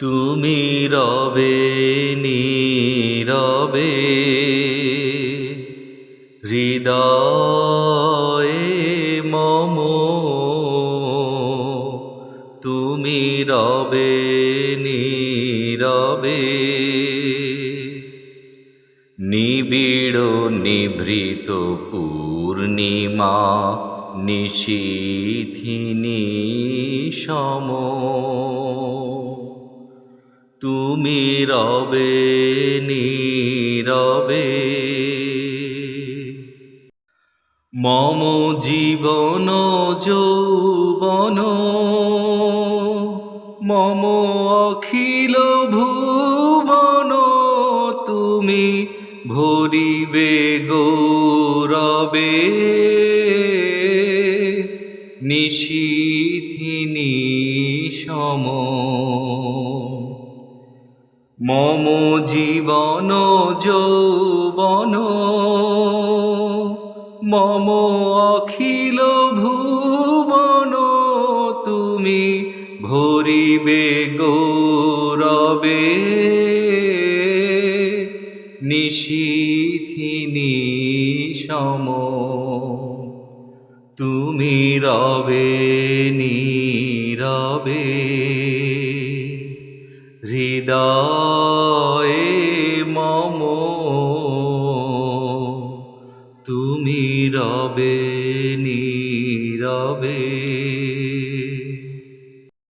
তুমি রবে নীরবে হৃদয়ে মম, তুমি রবে নীরবে নিবিড় নিভৃত পূর্ণিমা নিশীথিনী সম, তুমি রবে নীরবে। মম জীবন যৌবন মম অখিল ভুবন, তুমি ভরিবে গৌরবে নিশীথিনী সম। মম জীবন যৌবন মম অখিল ভুবন, তুমি ভরিবে গৌরবে নিশীথিনী সম, তুমি রবে নীরবে হৃদয়ে মম, তুমি রবে নীরবে।